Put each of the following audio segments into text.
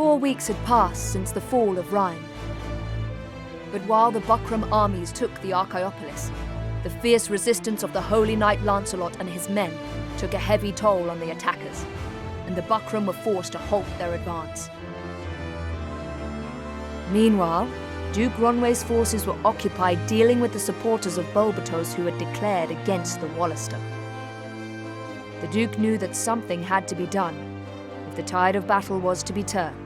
4 weeks had passed since the fall of Rhyme. But while the Buckram armies took the Archaeopolis, the fierce resistance of the Holy Knight Lancelot and his men took a heavy toll on the attackers, and the Buckram were forced to halt their advance. Meanwhile, Duke Ronway's forces were occupied dealing with the supporters of Bulbatos who had declared against the Wallister. The Duke knew that something had to be done if the tide of battle was to be turned.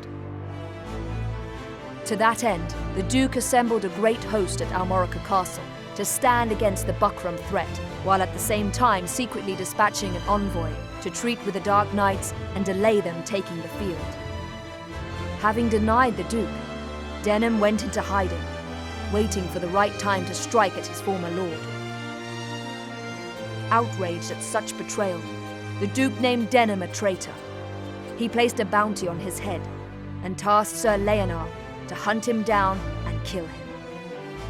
To that end, the Duke assembled a great host at Almorica Castle to stand against the Buckram threat, while at the same time secretly dispatching an envoy to treat with the Dark Knights and delay them taking the field. Having denied the Duke, Denam went into hiding, waiting for the right time to strike at his former lord. Outraged at such betrayal, the Duke named Denam a traitor. He placed a bounty on his head and tasked Sir Leonard to hunt him down and kill him.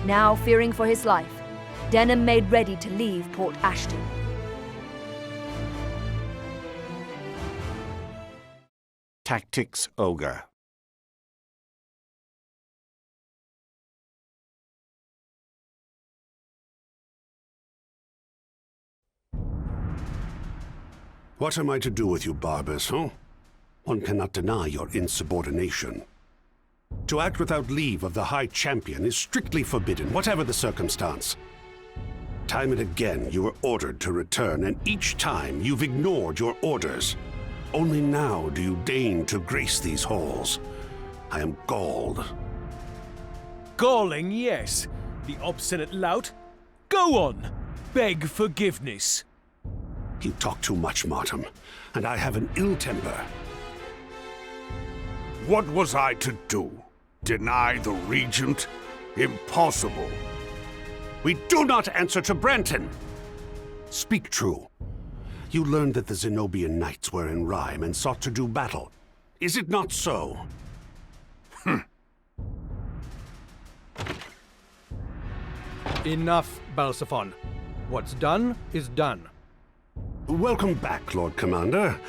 Now, fearing for his life, Denam made ready to leave Port Ashton. Tactics Ogre. What am I to do with you, Barbus, huh? One cannot deny your insubordination. To act without leave of the High Champion is strictly forbidden, whatever the circumstance. Time and again you were ordered to return, and each time you've ignored your orders. Only now do you deign to grace these halls. I am galled. Galling, yes. The obstinate lout. Go on. Beg forgiveness. You talk too much, Martin, and I have an ill temper. What was I to do? Deny the Regent? Impossible. We do not answer to Branton! Speak true. You learned that the Zenobian Knights were in Rhyme and sought to do battle. Is it not so? Enough, Balsaphon. What's done is done. Welcome back, Lord Commander.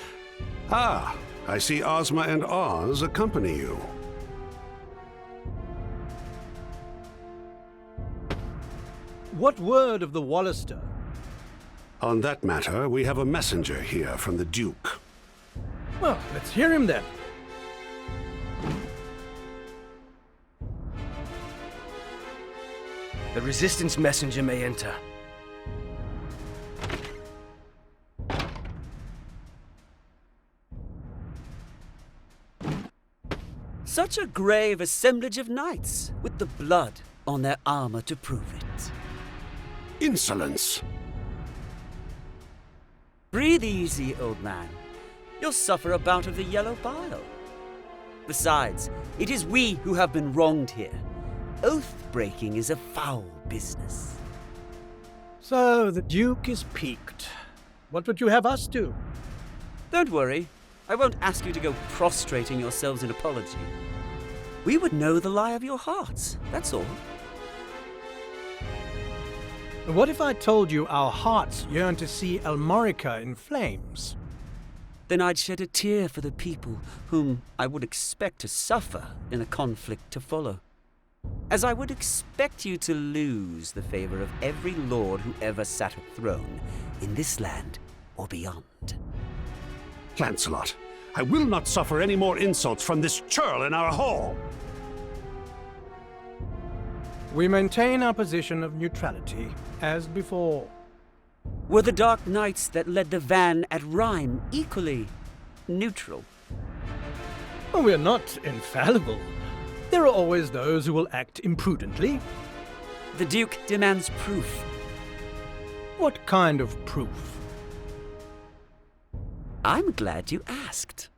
Ah, I see Ozma and Oz accompany you. What word of the Wallister? On that matter, we have a messenger here from the Duke. Well, let's hear him then. The Resistance messenger may enter. Such a grave assemblage of knights, with the blood on their armor to prove it. Insolence! Breathe easy, old man. You'll suffer a bout of the yellow bile. Besides, it is we who have been wronged here. Oath-breaking is a foul business. So, the Duke is piqued. What would you have us do? Don't worry. I won't ask you to go prostrating yourselves in apology. We would know the lie of your hearts, that's all. What if I told you our hearts yearn to see Almorica in flames? Then I'd shed a tear for the people whom I would expect to suffer in a conflict to follow. As I would expect you to lose the favor of every lord who ever sat a throne in this land or beyond. Lancelot, I will not suffer any more insults from this churl in our hall! We maintain our position of neutrality, as before. Were the Dark Knights that led the van at Rhyme equally neutral? Oh, we're not infallible. There are always those who will act imprudently. The Duke demands proof. What kind of proof? I'm glad you asked.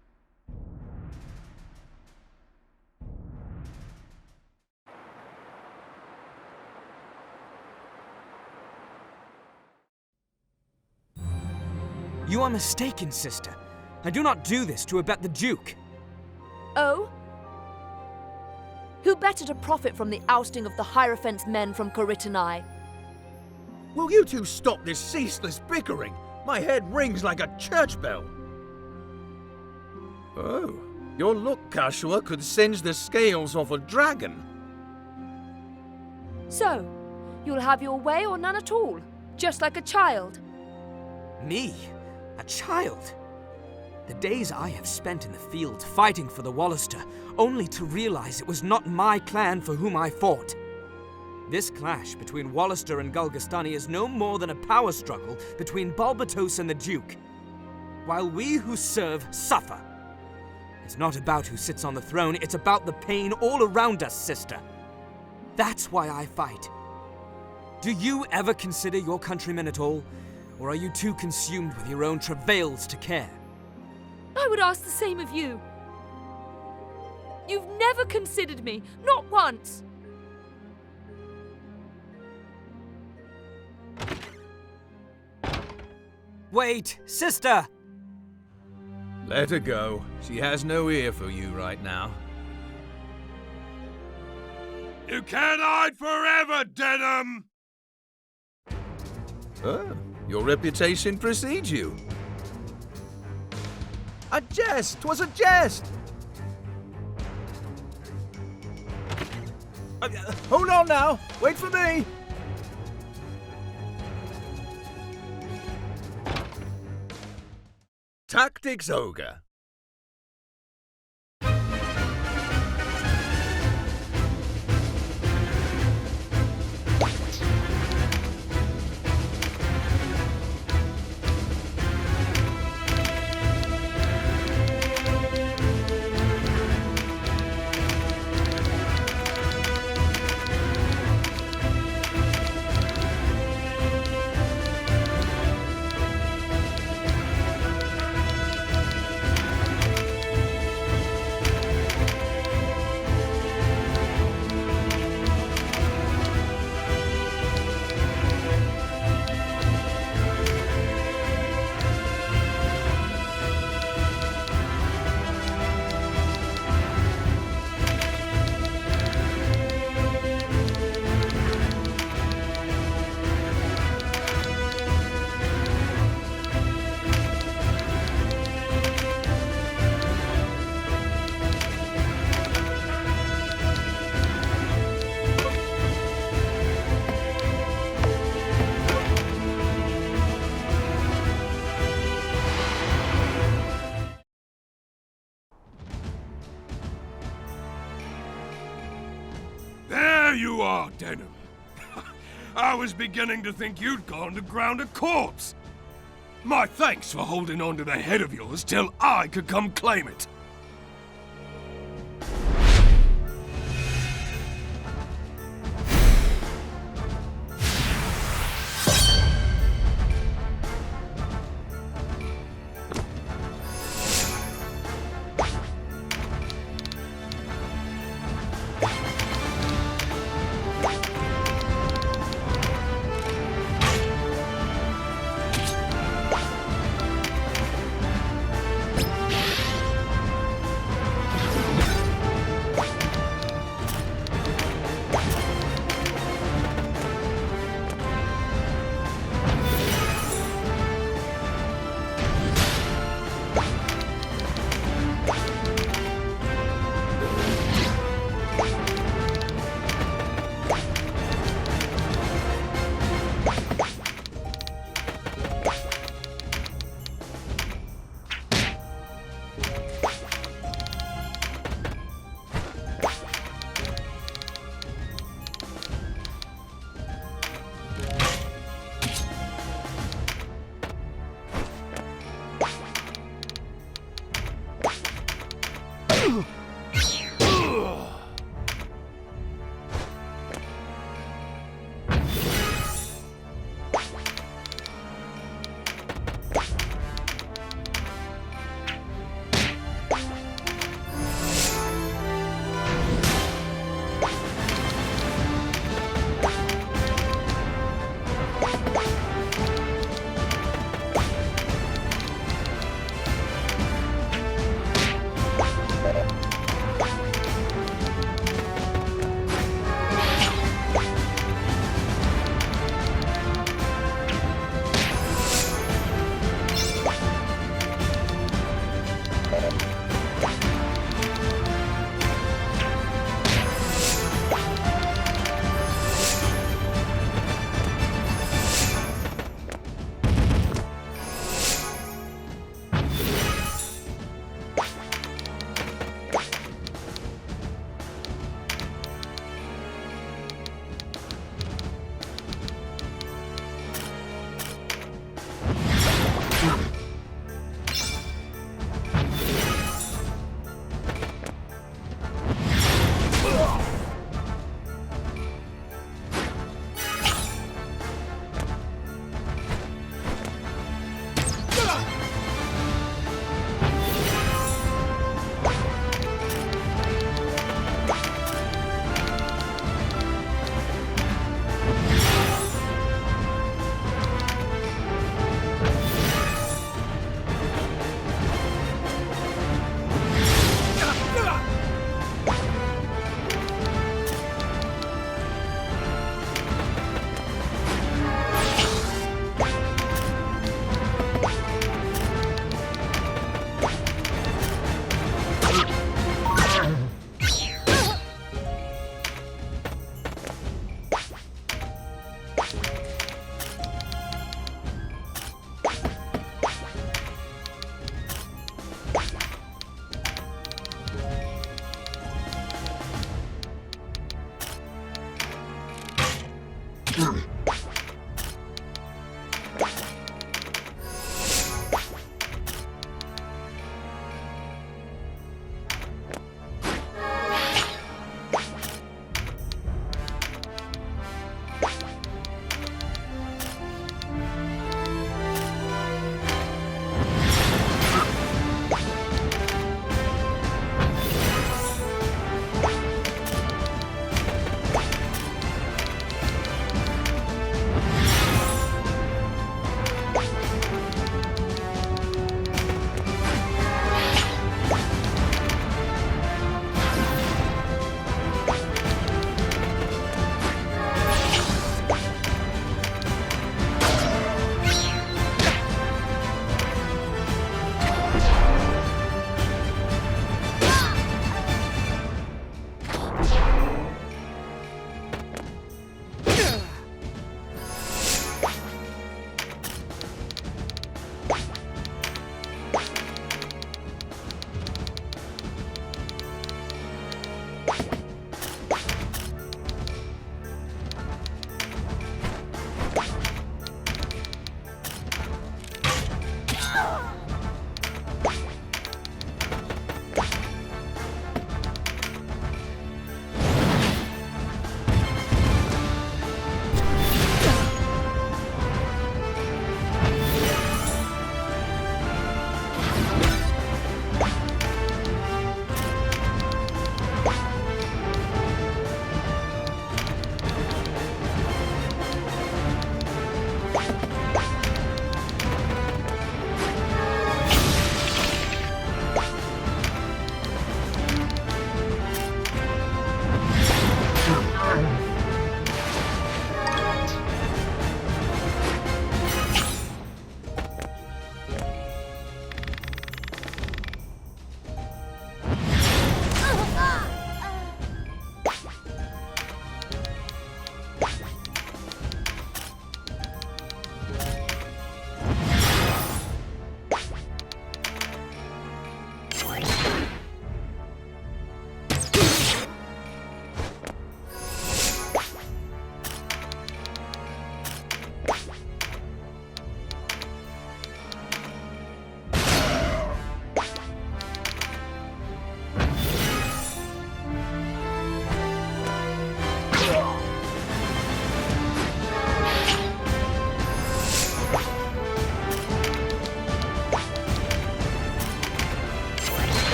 You are mistaken, sister. I do not do this to abet the Duke. Oh? Who better to profit from the ousting of the Hierophant's men from Corytonai? Will you two stop this ceaseless bickering? My head rings like a church bell. Oh, Your look, Catiua, could singe the scales off a dragon. So, you'll have your way or none at all, just like a child. Me? A child? The days I have spent in the field fighting for the Wallister, only to realize it was not my clan for whom I fought. This clash between Wallister and Gulgastani is no more than a power struggle between Balbatos and the Duke, while we who serve suffer. It's not about who sits on the throne, it's about the pain all around us, sister. That's why I fight. Do you ever consider your countrymen at all? Or are you too consumed with your own travails to care? I would ask the same of you. You've never considered me, not once. Wait, sister! Let her go. She has no ear for you right now. You can't hide forever, Denam! Oh, your reputation precedes you. A jest! 'Twas a jest! Hold on now! Wait for me! Tactics, Ogre. There you are, Denam. I was beginning to think you'd gone to ground a corpse. My thanks for holding on to the head of yours till I could come claim it.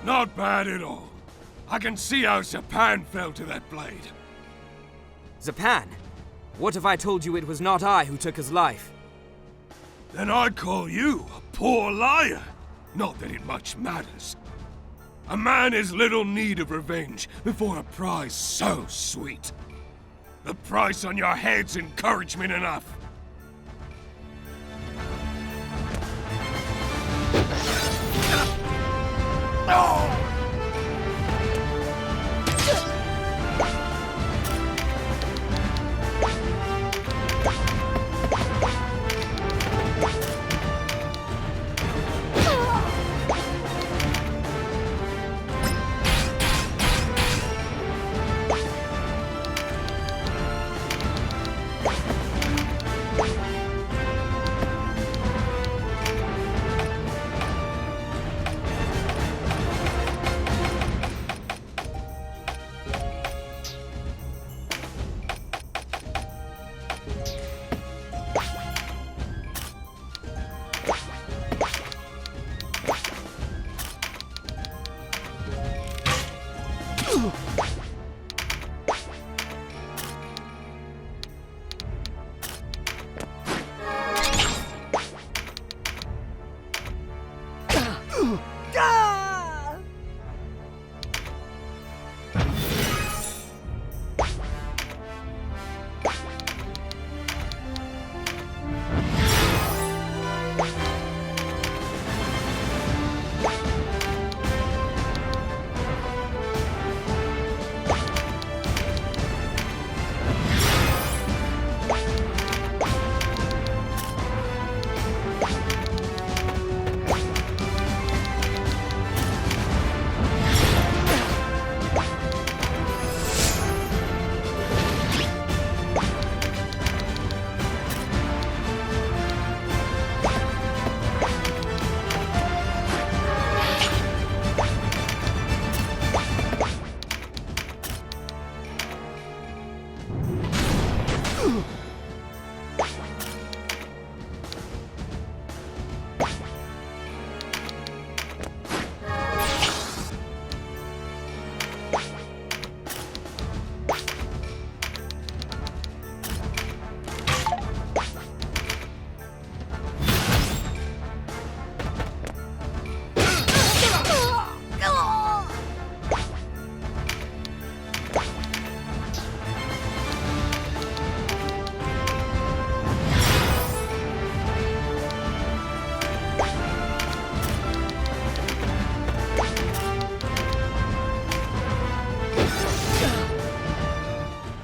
Not bad at all. I can see how Zapan fell to that blade. Zapan? What if I told you it was not I who took his life? Then I'd call you a poor liar. Not that it much matters. A man has little need of revenge before a prize so sweet. The price on your head's encouragement enough.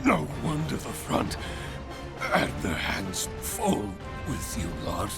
No wonder the front had their hands full with you lot.